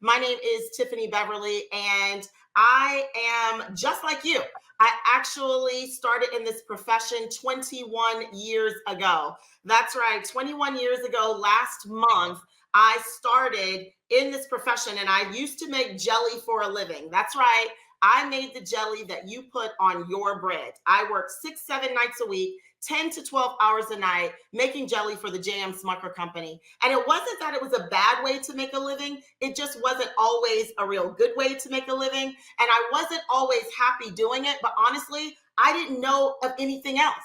My name is Tiffany Beverly, and I am just like you. I actually started in this profession 21 years ago. That's right, 21 years ago, last month, I started in this profession, and I used to make jelly for a living. That's right, I made the jelly that you put on your bread. I work 6, 7 nights a week. 10 to 12 hours a night making jelly for the J.M. Smucker Company. And it wasn't that it was a bad way to make a living. It just wasn't always a real good way to make a living. And I wasn't always happy doing it. But honestly, I didn't know of anything else.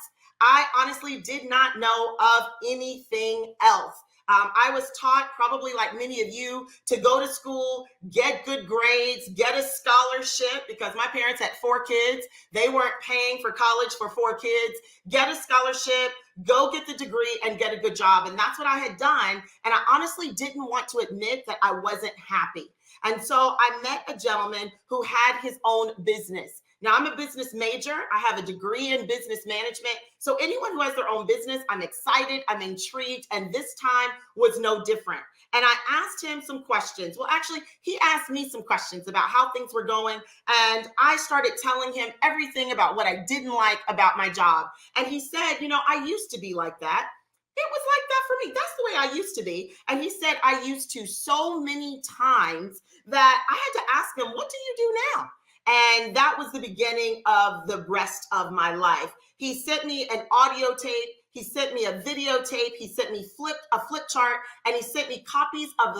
I honestly did not know of anything else. I was taught, probably like many of you, to go to school, get good grades, get a scholarship because my parents had 4 kids. They weren't paying for college for 4 kids. Get a scholarship, go get the degree, and get a good job. And that's what I had done. And I honestly didn't want to admit that I wasn't happy. And so I met a gentleman who had his own business. Now, I'm a business major. I have a degree in business management. So anyone who has their own business, I'm excited, I'm intrigued, and this time was no different. And I asked him some questions. Well, actually, he asked me some questions about how things were going. And I started telling him everything about what I didn't like about my job. And he said, I used to be like that. It was like that for me. That's the way I used to be. And he said, I used to so many times that I had to ask him, what do you do now? And that was the beginning of the rest of my life. He sent me an audio tape. He sent me a videotape. He sent me a flip chart, and he sent me copies of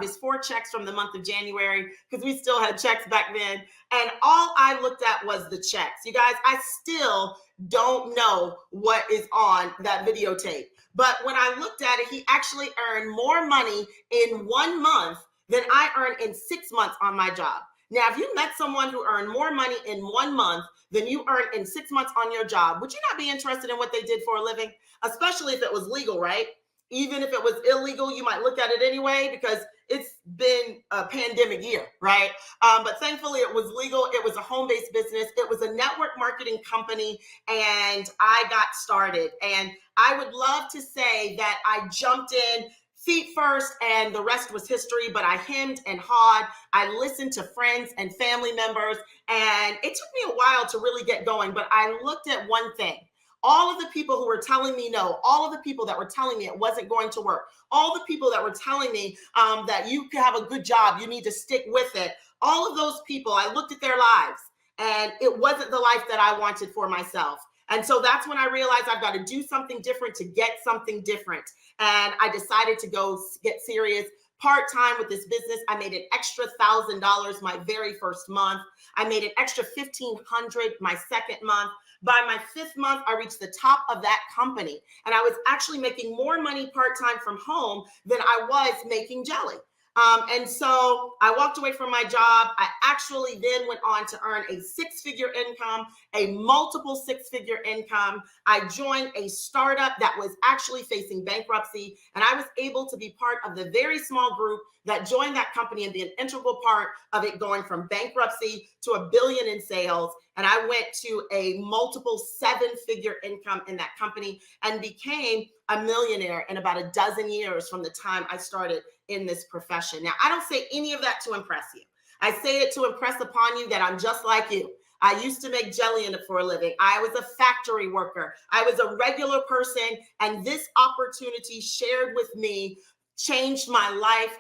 his four checks from the month of January because we still had checks back then. And all I looked at was the checks. You guys, I still don't know what is on that videotape. But when I looked at it, he actually earned more money in 1 month than I earned in 6 months on my job. Now, if you met someone who earned more money in 1 month than you earned in 6 months on your job, would you not be interested in what they did for a living? Especially if it was legal, right? Even if it was illegal, you might look at it anyway because it's been a pandemic year, right? But thankfully it was legal. It was a home-based business. It was a network marketing company, and I got started. And I would love to say that I jumped in feet first and the rest was history, but I hemmed and hawed. I listened to friends and family members, and it took me a while to really get going, but I looked at one thing. All of the people who were telling me no, all of the people that were telling me it wasn't going to work, all the people that were telling me that you could have a good job, you need to stick with it, all of those people, I looked at their lives, and it wasn't the life that I wanted for myself. And so that's when I realized I've got to do something different to get something different. And I decided to go get serious part-time with this business. I made an extra $1,000 my very first month. I made an extra $1,500 my second month. By my 5th month, I reached the top of that company. And I was actually making more money part-time from home than I was making jelly. And so I walked away from my job. I actually then went on to earn a 6-figure income, a multiple 6-figure income. I joined a startup that was actually facing bankruptcy, and I was able to be part of the very small group that joined that company and be an integral part of it going from bankruptcy to $1 billion in sales. And I went to a multiple 7-figure income in that company and became a millionaire in about a dozen years from the time I started in this profession. Now, I don't say any of that to impress you. I say it to impress upon you that I'm just like you. I used to make jelly in it for a living. I was a factory worker. I was a regular person, and this opportunity shared with me changed my life,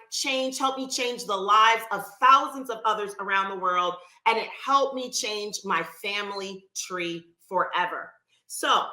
helped me change the lives of thousands of others around the world, and it helped me change my family tree forever. So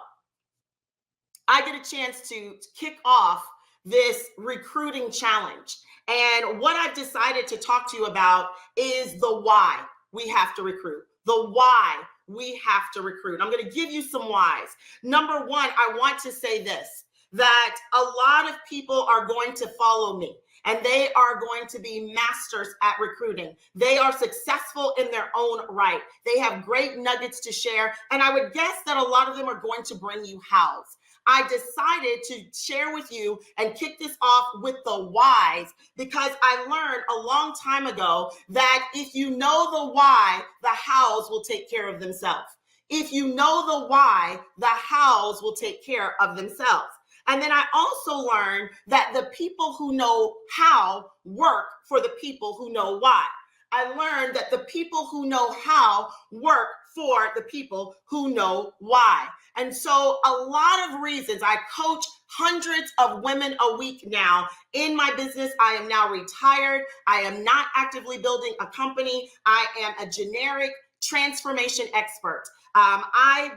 I get a chance to kick off this recruiting challenge. And what I've decided to talk to you about is the why we have to recruit, the why we have to recruit. I'm going to give you some whys. Number one, I want to say this, that a lot of people are going to follow me, and they are going to be masters at recruiting. They are successful in their own right. They have great nuggets to share, and I would guess that a lot of them are going to bring you hows. I decided to share with you and kick this off with the whys because I learned a long time ago that if you know the why, the hows will take care of themselves. If you know the why, the hows will take care of themselves. And then I also learned that the people who know how work for the people who know why. I learned that the people who know how work for the people who know why. And so a lot of reasons I coach hundreds of women a week now in my business. I am now retired. I am not actively building a company. I am a generic transformation expert. I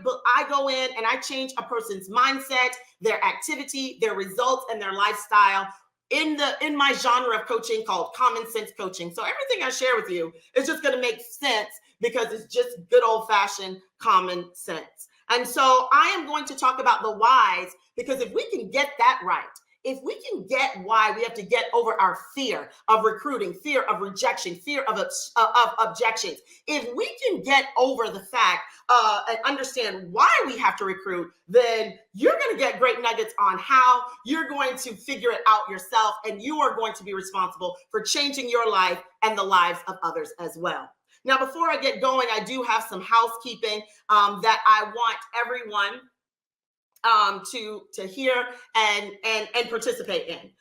go in and I change a person's mindset, their activity, their results, and their lifestyle in my genre of coaching called common sense coaching. So everything I share with you is just going to make sense because it's just good old fashioned common sense. And so I am going to talk about the whys, because if we can get that right, if we can get why we have to get over our fear of recruiting, fear of rejection, fear of objections, if we can get over the fact and understand why we have to recruit, then you're going to get great nuggets on how you're going to figure it out yourself, and you are going to be responsible for changing your life and the lives of others as well. Now, before I get going, I do have some housekeeping that I want everyone to hear and participate in.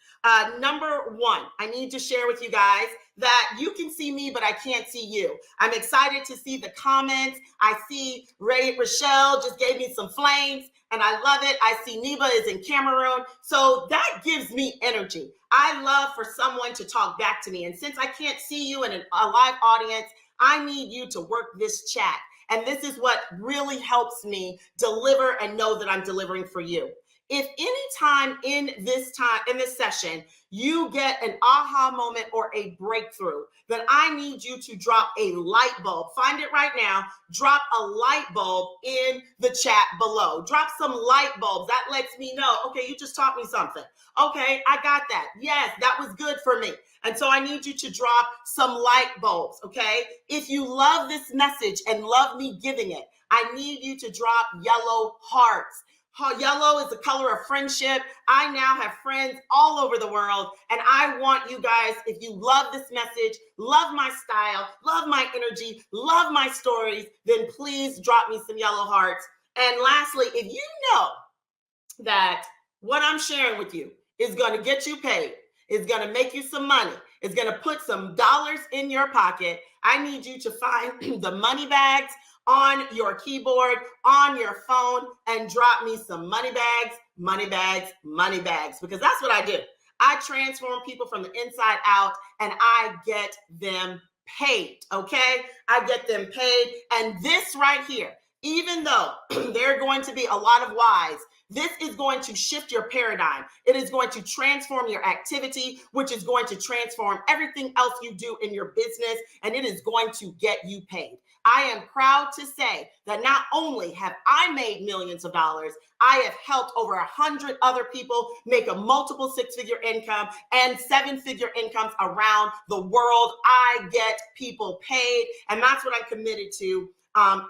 Number one, I need to share with you guys that you can see me, but I can't see you. I'm excited to see the comments. I see Rochelle just gave me some flames, and I love it. I see Neba is in Cameroon. So that gives me energy. I love for someone to talk back to me. And since I can't see you in a live audience, I need you to work this chat. And this is what really helps me deliver and know that I'm delivering for you. If any time in this session, you get an aha moment or a breakthrough, then I need you to drop a light bulb. Find it right now. Drop a light bulb in the chat below. Drop some light bulbs. That lets me know, okay, you just taught me something. Okay, I got that. Yes, that was good for me. And so I need you to drop some light bulbs, okay? If you love this message and love me giving it, I need you to drop yellow hearts. Yellow is the color of friendship. I now have friends all over the world, and I want you guys, if you love this message, love my style, love my energy, love my stories, then please drop me some yellow hearts. And lastly, if you know that what I'm sharing with you is going to get you paid, is going to make you some money, is going to put some dollars in your pocket, I need you to find the money bags on your keyboard, on your phone, and drop me some money bags, money bags, money bags, because that's what I do. I transform people from the inside out, and I get them paid, okay? I get them paid, and this right here, even though there are going to be a lot of whys, this is going to shift your paradigm. It is going to transform your activity, which is going to transform everything else you do in your business, and it is going to get you paid. I am proud to say that not only have I made millions of dollars, I have helped over 100 other people make a multiple six-figure income and seven-figure incomes around the world. I get people paid, and that's what I'm committed to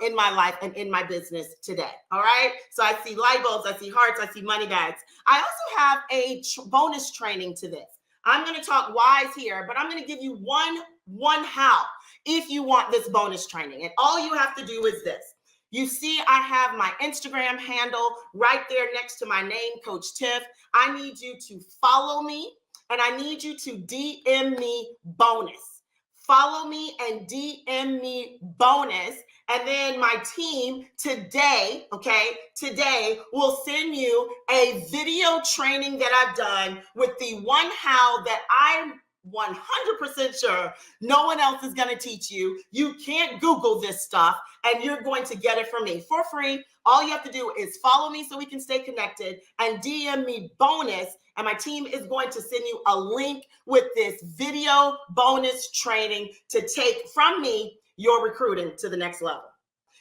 in my life and in my business today. All right. So I see light bulbs, I see hearts, I see money bags. I also have a bonus training to this. I'm going to talk whys here, but I'm going to give you one how if you want this bonus training. And all you have to do is this. You see, I have my Instagram handle right there next to my name, Coach Tiff. I need you to follow me, and I need you to DM me bonus. Follow me and DM me bonus. And then my team today will send you a video training that I've done with the one how that I'm 100% sure no one else is going to teach you. You can't Google this stuff, and you're going to get it from me for free. All you have to do is follow me so we can stay connected, and DM me bonus, and my team is going to send you a link with this video bonus training to take from me your recruiting to the next level.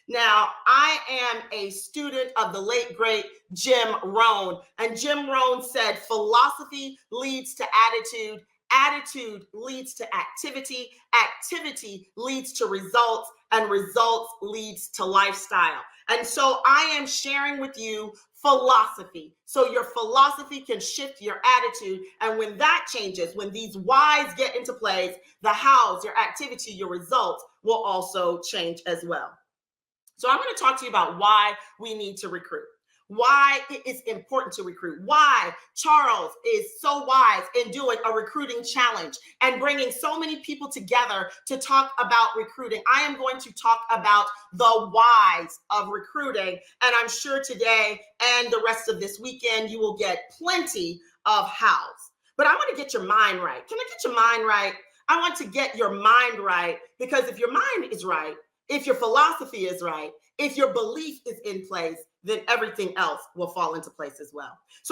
Now, I am a student of the late, great Jim Rohn, and Jim Rohn said, philosophy leads to attitude, attitude leads to activity, activity leads to results, and results leads to lifestyle. And so I am sharing with you philosophy, so your philosophy can shift your attitude. And when that changes, when these whys get into place, the hows, your activity, your results will also change as well. So I'm going to talk to you about why we need to recruit. why it is important to recruit, why Charles is so wise in doing a recruiting challenge and bringing so many people together to talk about recruiting. I am going to talk about the whys of recruiting, and I'm sure today and the rest of this weekend you will get plenty of hows. But I want to get your mind right. Can I get your mind right? I want to get your mind right, because if your mind is right, if your philosophy is right, if your belief is in place, then everything else will fall into place as well. So